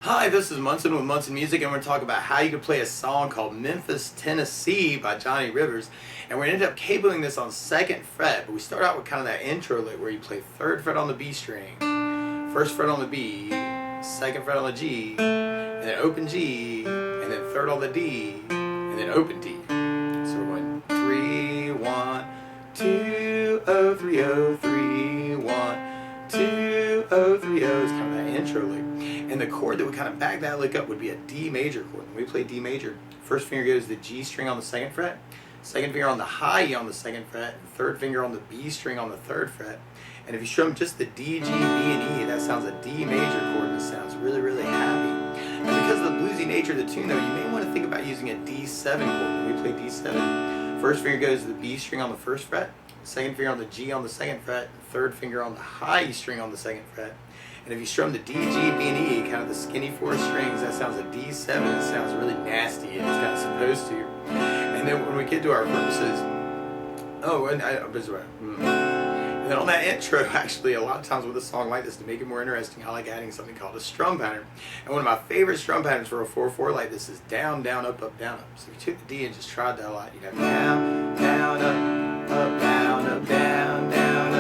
Hi, this is Munson with Munson Music, and we're going to talk about how you can play a song called Memphis, Tennessee by Johnny Rivers. And we're going to end up capoing this on 2nd fret, but we start out with kind of that intro lick where you play 3rd fret on the B string, 1st fret on the B, 2nd fret on the G, and then open G, and then 3rd on the D, and then open D. So we're going 3, 1, 2, 0, 3, 0, 3, 1, 2, 0, 3, 0 is kind of that intro lick. And the chord that would kind of back that lick up would be a D major chord. When we play D major, first finger goes to the G string on the 2nd fret, second finger on the high E on the 2nd fret, and third finger on the B string on the 3rd fret. And if you strum just the D, G, B, and E, that sounds a D major chord, and it sounds really, really happy. And because of the bluesy nature of the tune, though, you may want to think about using a D7 chord. When we play D7, first finger goes to the B string on the 1st fret, second finger on the G on the 2nd fret, third finger on the high E string on the 2nd fret. And if you strum the D, G, B, and E, kind of the skinny 4 strings, that sounds a D7. It sounds really nasty, and it's kind of supposed to. And then when we get to our verses, and then on that intro, actually, a lot of times with a song like this, to make it more interesting, I like adding something called a strum pattern. And one of my favorite strum patterns for a 4/4 like this is down, down, up, up, down, up. So if you took the D and just tried that a lot, you'd have down, down, up, up, down, up, down, down,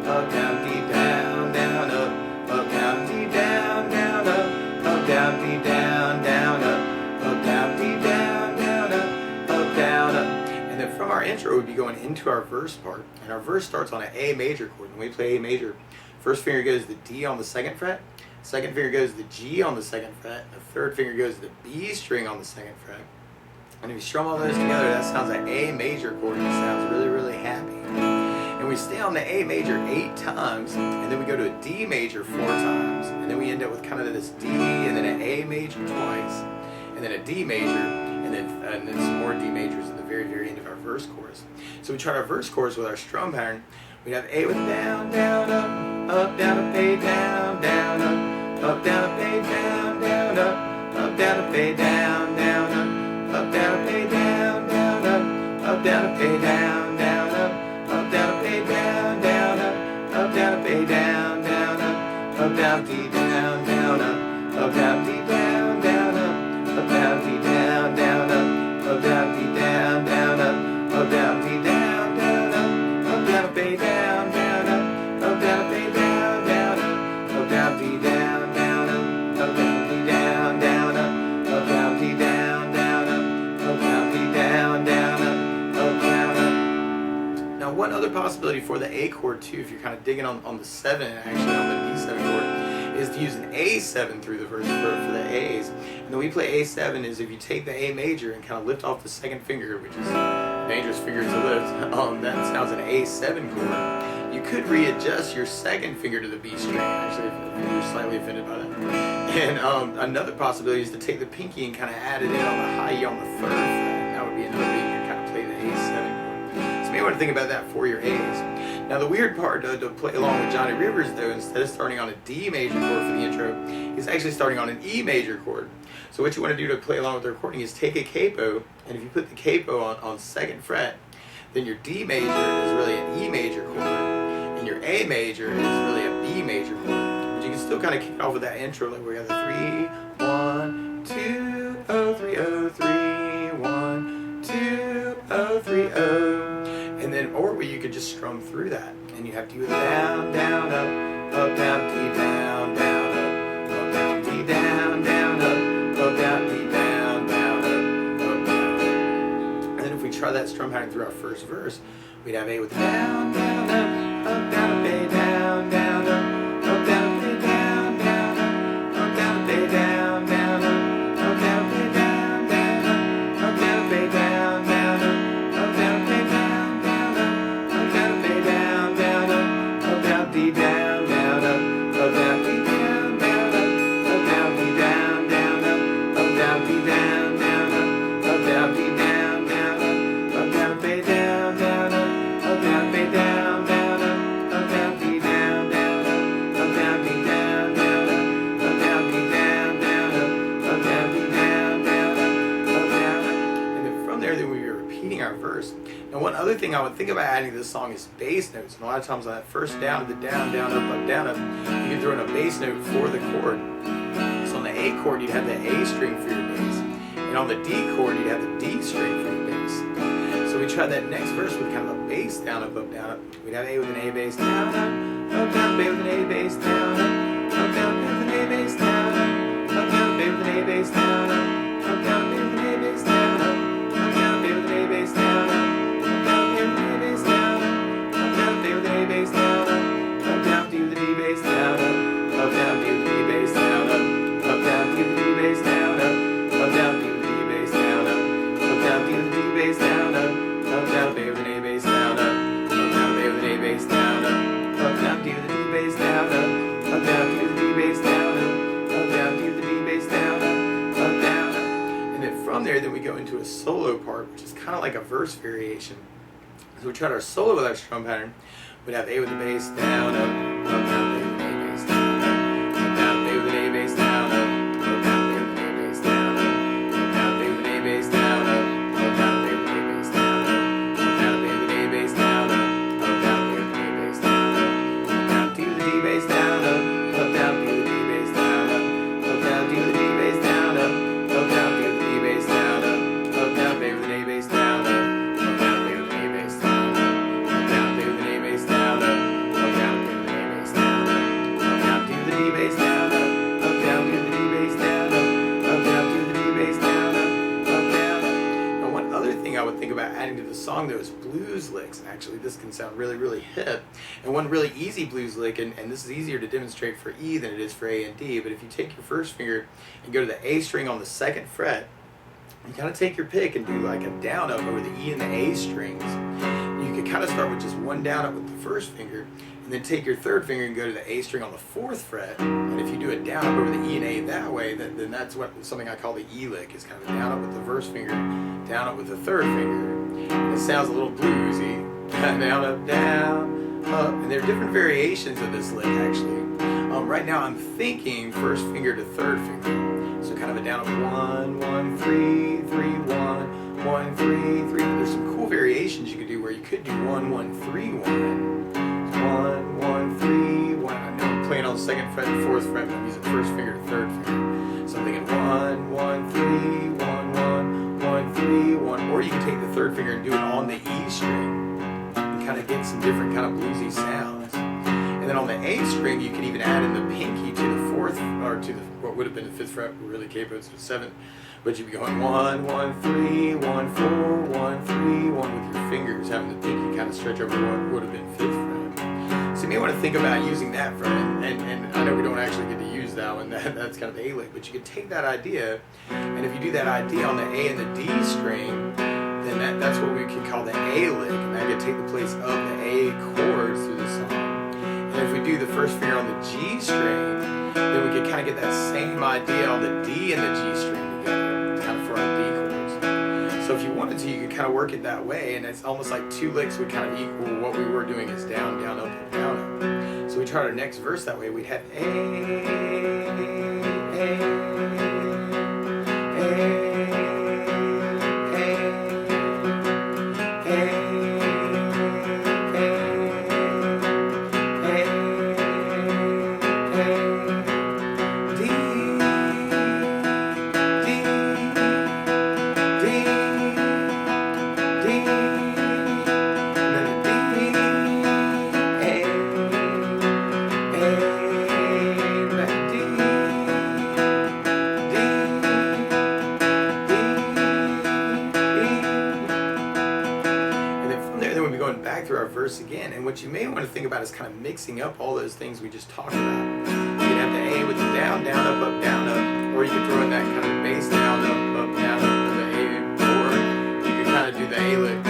up, down, D, down, down, up. Up, down, D, down, down, up, down, D, down, down, up, down, D, down, down, up, down, up. And then from our intro, we'd be going into our verse part. And our verse starts on an A major chord. When we play A major, first finger goes to the D on the 2nd fret, second finger goes to the G on the 2nd fret, the third finger goes to the B string on the 2nd fret. And if you strum all those together, that sounds like A major chord, and it sounds really, really happy. And we stay on the A major 8 times, and then we go to a D major 4 times, and then we end up with kind of this D, and then an A major twice, and then a D major, and then some more D majors at the very, very end of our verse chorus. So we tried our verse chorus with our strum pattern. We'd have A with down, down, up, down, up, A, down, down, up, down, up, A, down, down, up, down, up, A, down, down, up, down, up, A, down, down, up, down, up, A, down, down, up, down, up, A, down, down, up, down, up, A, down, down, up, down, D, down, down, up, down, D, down, down, up, down, D, down, down, up, down, D, down, down, up, down, D, down, down, up, down, up, A, down, down, up, down, up, A, down, down, up, down, D, down, down, up, down, D, down, down, up, down, D, down, down, up, down, D, down, down, up, down. Now, one other possibility for the A chord too, if you're kind of digging on the 7 and actually on the D7 chord, is to use an A7 through the verse for the A's. And then we play A7 is if you take the A major and kind of lift off the 2nd finger, which is a dangerous finger to lift, that sounds an A7 chord. You could readjust your 2nd finger to the B string, actually, if you're slightly offended by that. And another possibility is to take the pinky and kind of add it in on the high E on the 3rd fret. And that would be another way you can kind of play the A7 chord. So you may want to think about that for your A's. Now the weird part to play along with Johnny Rivers, though, instead of starting on a D major chord for the intro, he's actually starting on an E major chord. So what you want to do to play along with the recording is take a capo, and if you put the capo on 2nd fret, then your D major is really an E major chord, and your A major is really a B major chord. But you can still kind of kick it off with that intro, like we got the 3, 1, 2, 0, 3, 0, 3, 1, 2, 0, 3, 0. And then, or you could just strum through that, and you have to do it down, down, up, down, D, down, down, up, down, D, down, down, up, down, D, down, down, up, down. And then if we try that strum pattern through our first verse, we'd have A with down, down, up, down, up, A, down, down, up, down, up, A, down, down, up, down, up, A, down, down, up, down, up, A, down, down, up, down, up, A, down, down, up, down, up, A, down. D down, down, up, down, D down, down, up, down, D down, down, up, down, D down, down, up, down, D down, down, up, down, B down, down, up, down, B down, down, up, down, D down, down, up, down, D down, down, up, down, D down, down, up, down, D down, down, up, down. And then from there, we were repeating our verse. Now, one other thing I would think about adding to this song is bass notes. And a lot of times on that first down to the down, down, up, down, up, you can throw in a bass note for the chord. So on the A chord, you'd have the A string for your bass. And on the D chord, you'd have the D string for your bass. So we tried that next verse with kind of a bass down, up, down, up. We'd have A with an A bass, down, up, down, B with an A bass, down, up, down, B with an A bass, down, up, down, B with an A bass, down, up, down, B with an A bass, down, up, down, B with an A bass, down, up, down, B with an A bass, down, up, down, B with an A bass, down, up, down, D with an E bass, down, up, down, B with an E bass, down, up, down, D with an E bass, down, up, down, B with an E bass, down, up, down, D with an E bass, down, up, down, B with an A bass, down, up, down, B with an A bass, down, up, down, D with an E bass, down, up, down, D with an E bass, down, up, down, D with an E bass, down, up, down, and then from there, then we go into a solo part, which is kind of like a verse variation. So we tried our solo with our strum pattern. We'd have A with the bass, down, up, down, B with an A bass, down, up, down, B with an A bass, down, up, down, B with an A bass, down, up, down, B with an A bass, down, up, down, B with an A bass, down, up, down, B with an A bass, down, up, down, B with an A bass, down, up, down, D with an E bass, down, up, down, B with an E bass, down, up, down, D with an E bass, down, up, down, B with an E bass, down, up, down, B with an A bass, down, up, down, B with an A bass, down, up, down, B with an A bass, down, up, down, B with an A bass, down, up, down, D with an E bass, down, up, down, D with an E bass, down, up, down, D with an E bass, down, up, down. Now, one other thing I would think about adding to the song though is blues licks. Actually, this can sound really, really hip. And one really easy blues lick, and this is easier to demonstrate for E than it is for A and D, but if you take your first finger and go to the A string on the 2nd fret, you kind of take your pick and do like a down up over the E and the A strings. You could kind of start with just one down up with the first finger, and then take your 3rd finger and go to the A string on the 4th fret. And if you do a down up over the E and A that way, then that's something I call the E lick. Is kind of a down up with the first finger, down up with the 3rd finger. And it sounds a little bluesy. Down up, down up, and there are different variations of this lick actually. Right now I'm thinking 1st finger to 3rd finger. So kind of a down up 1, 1, 3, 3, 1, 1, 3, 3. There's some cool variations you could do where you could do 1, 1, 3, 1. 1, 1, 3, 1. I know I'm playing on the 2nd fret and 4th fret, but I'm using 1st finger to 3rd finger. So I'm thinking 1, 1, 3, 1, 1, 1, 3, 1. Or you can take the 3rd finger and do it on the E string and kind of get some different kind of bluesy sounds. And then on the A string, you can even add in the pinky to the 4th, or to the what would have been the 5th fret, but really Capo, so 7th. But you'd be going 1, 1, 3, 1, 4, 1, 3, 1 with your fingers, having the pinky kind of stretch over what would have been 5th fret. So you may want to think about using that fret, and I know we don't actually get to use that one, that's kind of the A lick, but you could take that idea, and if you do that idea on the A and the D string, then that's what we could call the A lick, and that could take the place of the A chords through the song. And if we do the 1st finger on the G string, then we could kind of get that same idea on the D and the G string together, kind of for our D chords. So if you wanted to, you could kind of work it that way, and it's almost like 2 licks would kind of equal what we were doing is down, down, up, down, up. So we tried our next verse that way. We'd have A, through our verse again, and what you may want to think about is kind of mixing up all those things we just talked about. You could have the A with the down, down, up, down, up, or you could throw in that kind of bass down, up, down, up, with the A, or you could kind of do the A lick.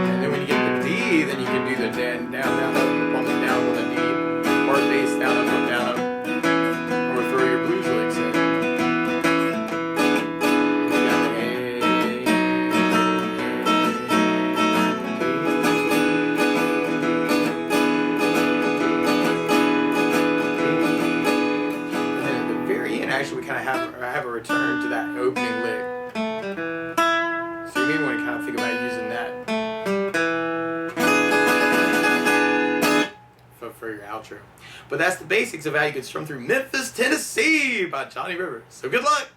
And then when you get the D, then you can do the down, down, down, up, on the down on the D, or bass down, up, down, up, or throw your blues licks in. Actually, we kind of have a return to outro. But that's the basics of how you can strum through Memphis, Tennessee by Johnny Rivers. So good luck!